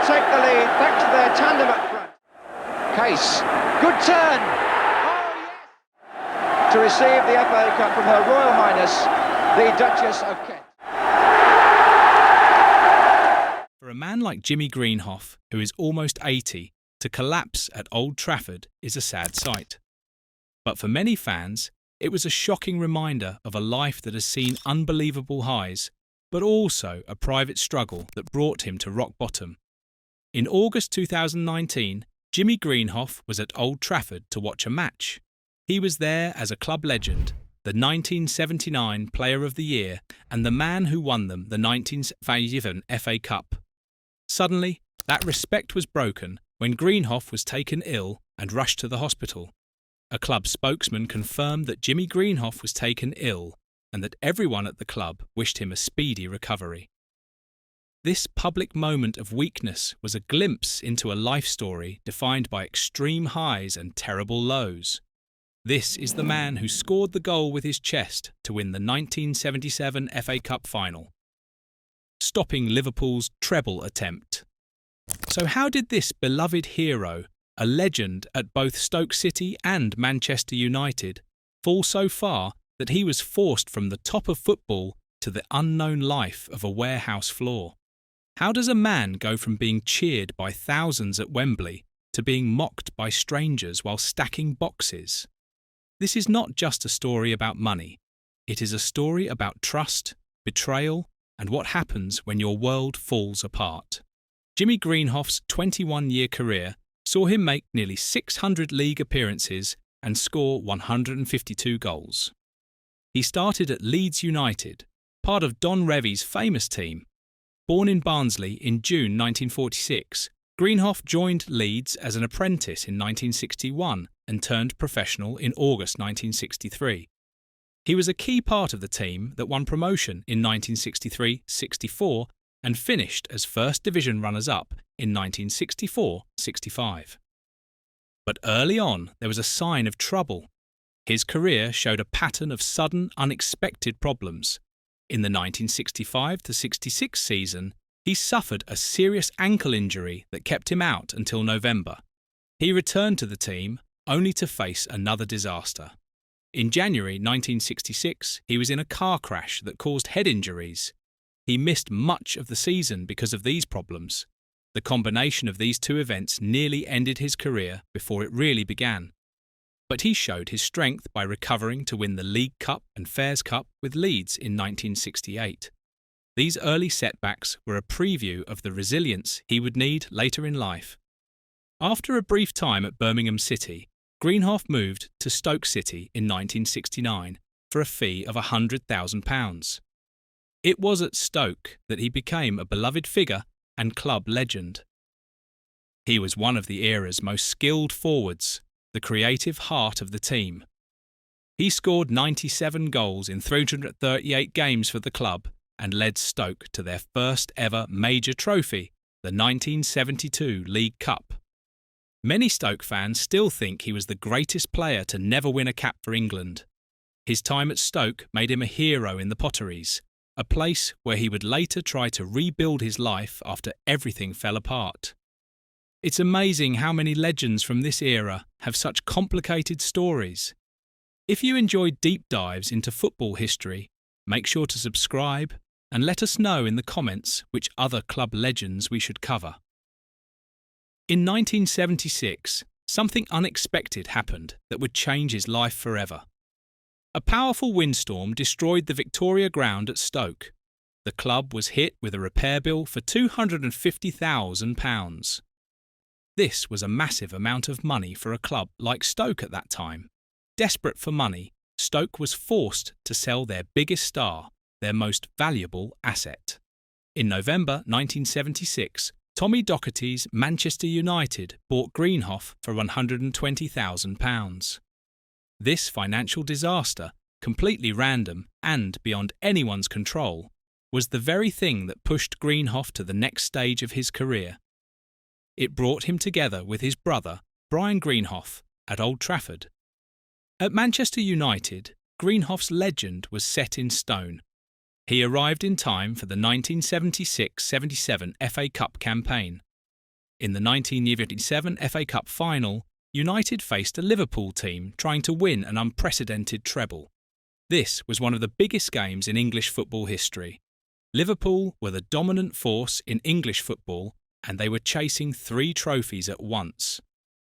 take the lead, back to their tandem up front. Case, good turn. Oh, yes! To receive the FA Cup from Her Royal Highness, the Duchess of Kent. For a man like Jimmy Greenhoff, who is almost 80, to collapse at Old Trafford is a sad sight. But for many fans, it was a shocking reminder of a life that has seen unbelievable highs, but also a private struggle that brought him to rock bottom. In August 2019, Jimmy Greenhoff was at Old Trafford to watch a match. He was there as a club legend, the 1979 Player of the Year, and the man who won them the 1977 FA Cup. Suddenly, that respect was broken when Greenhoff was taken ill and rushed to the hospital. A club spokesman confirmed that Jimmy Greenhoff was taken ill and that everyone at the club wished him a speedy recovery. This public moment of weakness was a glimpse into a life story defined by extreme highs and terrible lows. This is the man who scored the goal with his chest to win the 1977 FA Cup final, stopping Liverpool's treble attempt. So how did this beloved hero, a legend at both Stoke City and Manchester United, fall so far that he was forced from the top of football to the unknown life of a warehouse floor? How does a man go from being cheered by thousands at Wembley to being mocked by strangers while stacking boxes? This is not just a story about money. It is a story about trust, betrayal, and what happens when your world falls apart. Jimmy Greenhoff's 21-year career saw him make nearly 600 league appearances and score 152 goals. He started at Leeds United, part of Don Revie's famous team. Born in Barnsley in June 1946, Greenhoff joined Leeds as an apprentice in 1961 and turned professional in August 1963. He was a key part of the team that won promotion in 1963-64 and finished as First Division runners-up in 1964-65. But early on, there was a sign of trouble. His career showed a pattern of sudden, unexpected problems. In the 1965-66 season, he suffered a serious ankle injury that kept him out until November. He returned to the team only to face another disaster. In January 1966, he was in a car crash that caused head injuries. He missed much of the season because of these problems. The combination of these two events nearly ended his career before it really began. But he showed his strength by recovering to win the League Cup and Fairs Cup with Leeds in 1968. These early setbacks were a preview of the resilience he would need later in life. After a brief time at Birmingham City, Greenhoff moved to Stoke City in 1969 for a fee of £100,000. It was at Stoke that he became a beloved figure and club legend. He was one of the era's most skilled forwards, the creative heart of the team. He scored 97 goals in 338 games for the club and led Stoke to their first ever major trophy, the 1972 League Cup. Many Stoke fans still think he was the greatest player to never win a cap for England. His time at Stoke made him a hero in the Potteries, a place where he would later try to rebuild his life after everything fell apart. It's amazing how many legends from this era have such complicated stories. If you enjoy deep dives into football history, make sure to subscribe and let us know in the comments which other club legends we should cover. In 1976, something unexpected happened that would change his life forever. A powerful windstorm destroyed the Victoria Ground at Stoke. The club was hit with a repair bill for £250,000. This was a massive amount of money for a club like Stoke at that time. Desperate for money, Stoke was forced to sell their biggest star, their most valuable asset. In November 1976, Tommy Docherty's Manchester United bought Greenhoff for £120,000. This financial disaster, completely random and beyond anyone's control, was the very thing that pushed Greenhoff to the next stage of his career. It brought him together with his brother, Brian Greenhoff, at Old Trafford. At Manchester United, Greenhoff's legend was set in stone. He arrived in time for the 1976-77 FA Cup campaign. In the 1957 FA Cup final, United faced a Liverpool team trying to win an unprecedented treble. This was one of the biggest games in English football history. Liverpool were the dominant force in English football, and they were chasing 3 trophies at once.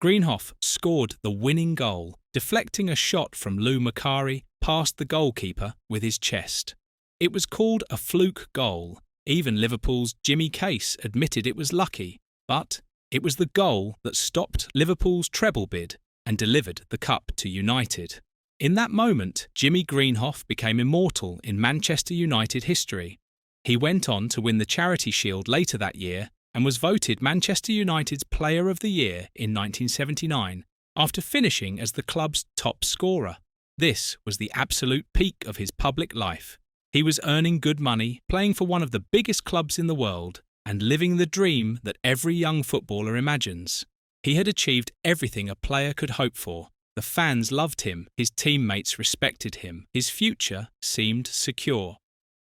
Greenhoff scored the winning goal, deflecting a shot from Lou Macari past the goalkeeper with his chest. It was called a fluke goal. Even Liverpool's Jimmy Case admitted it was lucky, but it was the goal that stopped Liverpool's treble bid and delivered the cup to United. In that moment, Jimmy Greenhoff became immortal in Manchester United history. He went on to win the Charity Shield later that year and was voted Manchester United's Player of the Year in 1979, after finishing as the club's top scorer. This was the absolute peak of his public life. He was earning good money, playing for one of the biggest clubs in the world, and living the dream that every young footballer imagines. He had achieved everything a player could hope for. The fans loved him, his teammates respected him, his future seemed secure.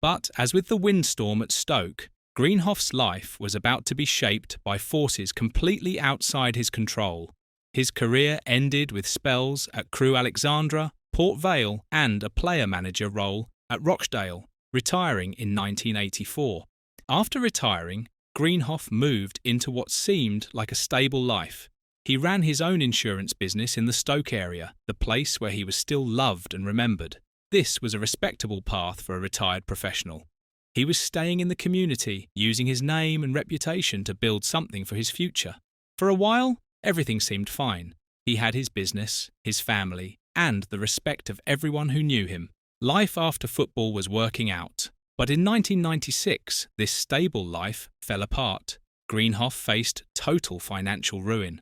But, as with the windstorm at Stoke, Greenhoff's life was about to be shaped by forces completely outside his control. His career ended with spells at Crewe Alexandra, Port Vale, and a player-manager role at Rochdale, retiring in 1984. After retiring, Greenhoff moved into what seemed like a stable life. He ran his own insurance business in the Stoke area, the place where he was still loved and remembered. This was a respectable path for a retired professional. He was staying in the community, using his name and reputation to build something for his future. For a while, everything seemed fine. He had his business, his family, and the respect of everyone who knew him. Life after football was working out. But in 1996, this stable life fell apart. Greenhoff faced total financial ruin.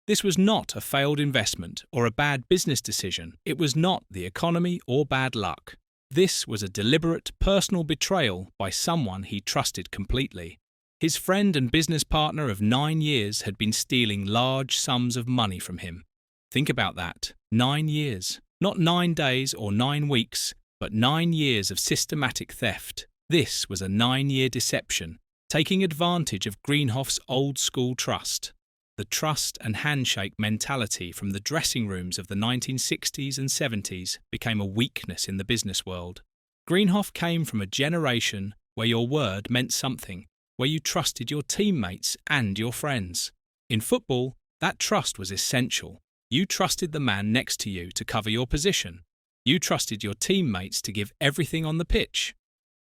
This was not a failed investment or a bad business decision. It was not the economy or bad luck. This was a deliberate personal betrayal by someone he trusted completely. His friend and business partner of 9 years had been stealing large sums of money from him. Think about that. 9 years. Not 9 days or 9 weeks, but 9 years of systematic theft. This was a 9-year deception, taking advantage of Greenhoff's old-school trust. The trust and handshake mentality from the dressing rooms of the 1960s and 70s became a weakness in the business world. Greenhoff came from a generation where your word meant something, where you trusted your teammates and your friends. In football, that trust was essential. You trusted the man next to you to cover your position. You trusted your teammates to give everything on the pitch.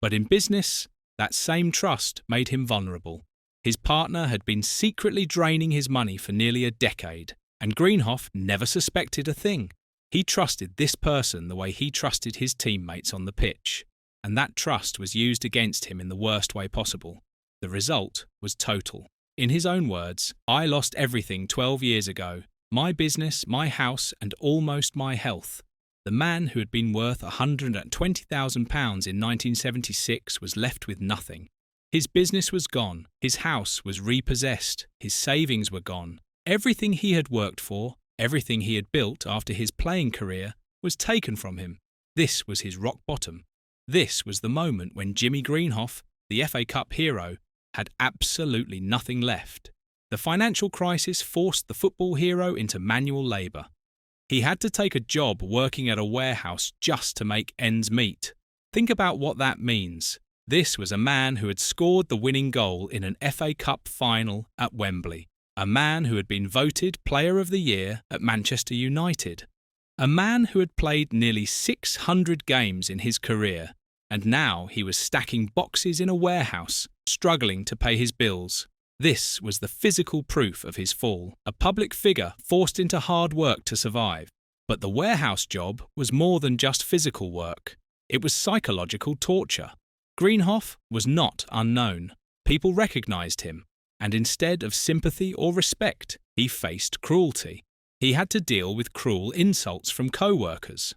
But in business, that same trust made him vulnerable. His partner had been secretly draining his money for nearly a decade, and Greenhoff never suspected a thing. He trusted this person the way he trusted his teammates on the pitch, and that trust was used against him in the worst way possible. The result was total. In his own words, "I lost everything 12 years ago, my business, my house, and almost my health." The man who had been worth £120,000 in 1976 was left with nothing. His business was gone, his house was repossessed, his savings were gone. Everything he had worked for, everything he had built after his playing career, was taken from him. This was his rock bottom. This was the moment when Jimmy Greenhoff, the FA Cup hero, had absolutely nothing left. The financial crisis forced the football hero into manual labour. He had to take a job working at a warehouse just to make ends meet. Think about what that means. This was a man who had scored the winning goal in an FA Cup final at Wembley. A man who had been voted Player of the Year at Manchester United. A man who had played nearly 600 games in his career, and now he was stacking boxes in a warehouse, struggling to pay his bills. This was the physical proof of his fall, a public figure forced into hard work to survive. But the warehouse job was more than just physical work. It was psychological torture. Greenhoff was not unknown. People recognised him, and instead of sympathy or respect, he faced cruelty. He had to deal with cruel insults from co-workers.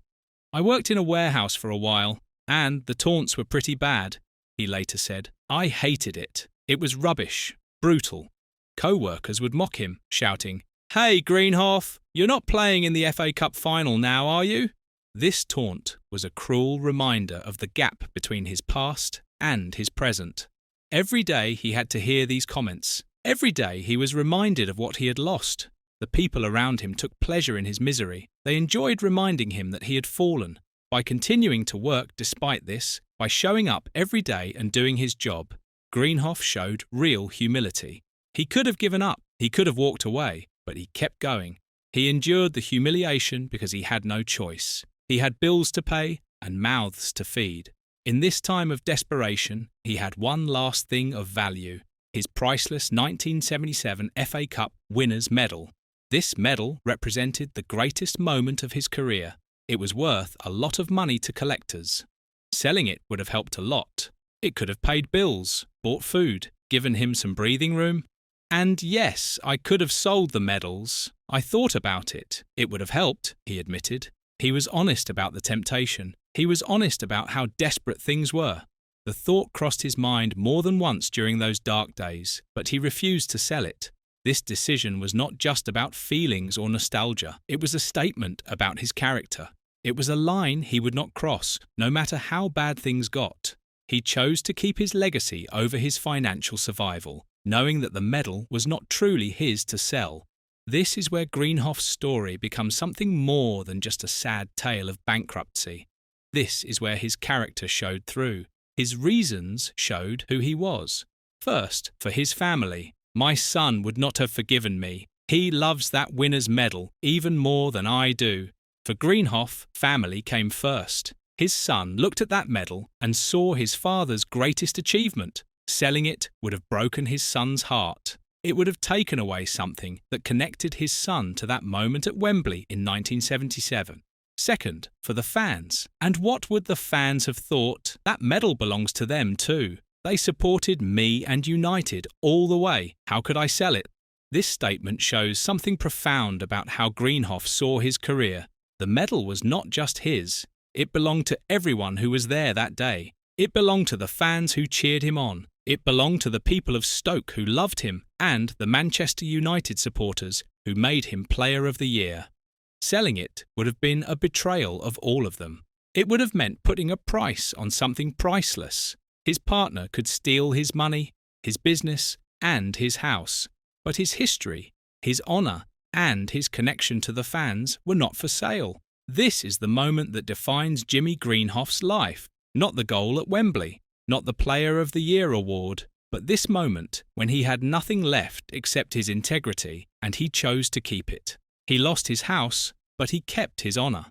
"I worked in a warehouse for a while, and the taunts were pretty bad," he later said. "I hated it. It was rubbish, brutal." Co-workers would mock him, shouting, "Hey, Greenhoff, you're not playing in the FA Cup final now, are you?" This taunt was a cruel reminder of the gap between his past and his present. Every day he had to hear these comments. Every day he was reminded of what he had lost. The people around him took pleasure in his misery. They enjoyed reminding him that he had fallen. By continuing to work despite this, by showing up every day and doing his job, Greenhoff showed real humility. He could have given up, he could have walked away, but he kept going. He endured the humiliation because he had no choice. He had bills to pay and mouths to feed. In this time of desperation, he had one last thing of value: his priceless 1977 FA Cup winner's medal. This medal represented the greatest moment of his career. It was worth a lot of money to collectors. Selling it would have helped a lot. It could have paid bills, bought food, given him some breathing room. And yes, I could have sold the medals. I thought about it. It would have helped, he admitted. He was honest about the temptation. He was honest about how desperate things were. The thought crossed his mind more than once during those dark days, but he refused to sell it. This decision was not just about feelings or nostalgia. It was a statement about his character. It was a line he would not cross, no matter how bad things got. He chose to keep his legacy over his financial survival, knowing that the medal was not truly his to sell. This is where Greenhoff's story becomes something more than just a sad tale of bankruptcy. This is where his character showed through. His reasons showed who he was. First, for his family. My son would not have forgiven me. He loves that winner's medal even more than I do. For Greenhoff, family came first. His son looked at that medal and saw his father's greatest achievement. Selling it would have broken his son's heart. It would have taken away something that connected his son to that moment at Wembley in 1977. Second, for the fans. And what would the fans have thought? That medal belongs to them too. They supported me and United all the way. How could I sell it? This statement shows something profound about how Greenhoff saw his career. The medal was not just his. It belonged to everyone who was there that day. It belonged to the fans who cheered him on. It belonged to the people of Stoke who loved him and the Manchester United supporters who made him Player of the Year. Selling it would have been a betrayal of all of them. It would have meant putting a price on something priceless. His partner could steal his money, his business, and his house. But his history, his honour, and his connection to the fans were not for sale. This is the moment that defines Jimmy Greenhoff's life. Not the goal at Wembley, not the Player of the Year award, but this moment when he had nothing left except his integrity, and he chose to keep it. He lost his house, but he kept his honour.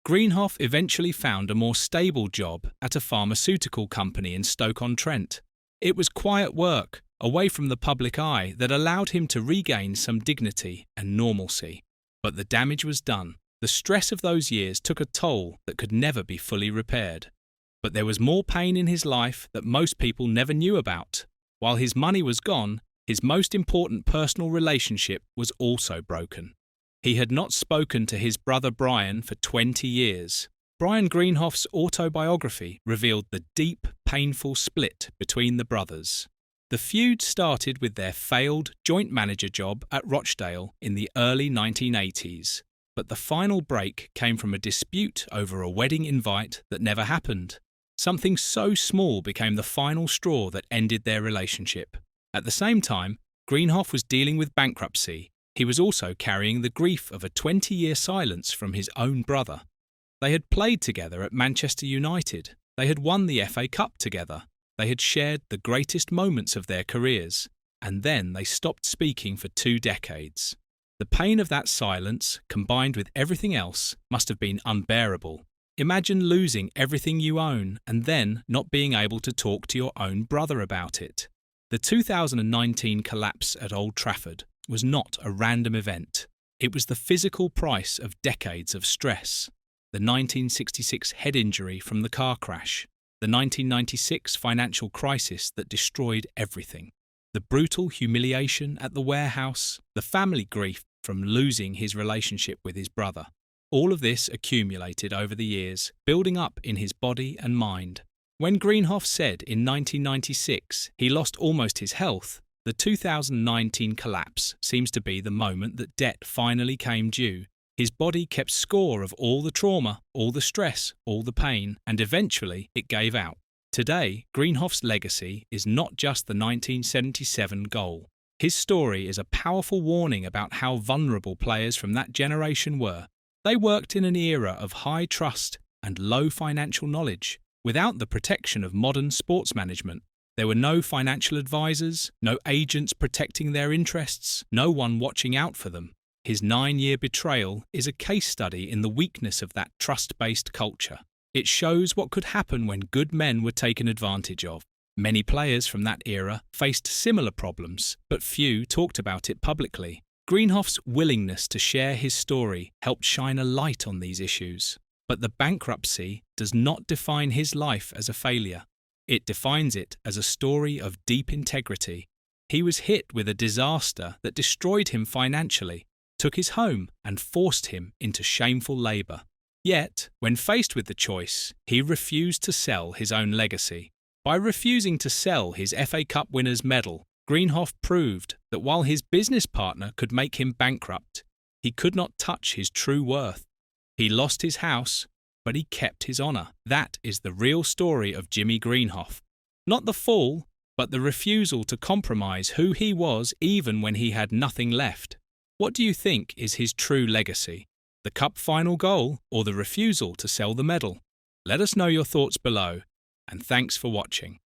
Greenhoff eventually found a more stable job at a pharmaceutical company in Stoke-on-Trent. It was quiet work, away from the public eye, that allowed him to regain some dignity and normalcy. But the damage was done. The stress of those years took a toll that could never be fully repaired. But there was more pain in his life that most people never knew about. While his money was gone, his most important personal relationship was also broken. He had not spoken to his brother Brian for 20 years. Brian Greenhoff's autobiography revealed the deep, painful split between the brothers. The feud started with their failed joint manager job at Rochdale in the early 1980s. But the final break came from a dispute over a wedding invite that never happened. Something so small became the final straw that ended their relationship. At the same time, Greenhoff was dealing with bankruptcy. He was also carrying the grief of a 20-year silence from his own brother. They had played together at Manchester United. They had won the FA Cup together. They had shared the greatest moments of their careers. And then they stopped speaking for 2 decades. The pain of that silence, combined with everything else, must have been unbearable. Imagine losing everything you own and then not being able to talk to your own brother about it. The 2019 collapse at Old Trafford was not a random event. It was the physical price of decades of stress. The 1966 head injury from the car crash. The 1996 financial crisis that destroyed everything. The brutal humiliation at the warehouse. The family grief from losing his relationship with his brother. All of this accumulated over the years, building up in his body and mind. When Greenhoff said in 1996 he lost almost his health, the 2019 collapse seems to be the moment that debt finally came due. His body kept score of all the trauma, all the stress, all the pain, and eventually it gave out. Today, Greenhoff's legacy is not just the 1977 goal. His story is a powerful warning about how vulnerable players from that generation were. They worked in an era of high trust and low financial knowledge. Without the protection of modern sports management, there were no financial advisors, no agents protecting their interests, no one watching out for them. His 9-year betrayal is a case study in the weakness of that trust-based culture. It shows what could happen when good men were taken advantage of. Many players from that era faced similar problems, but few talked about it publicly. Greenhoff's willingness to share his story helped shine a light on these issues. But the bankruptcy does not define his life as a failure. It defines it as a story of deep integrity. He was hit with a disaster that destroyed him financially, took his home, and forced him into shameful labour. Yet, when faced with the choice, he refused to sell his own legacy. By refusing to sell his FA Cup winners' medal, Greenhoff proved that while his business partner could make him bankrupt, he could not touch his true worth. He lost his house, but he kept his honour. That is the real story of Jimmy Greenhoff. Not the fall, but the refusal to compromise who he was even when he had nothing left. What do you think is his true legacy? The cup final goal or the refusal to sell the medal? Let us know your thoughts below, and thanks for watching.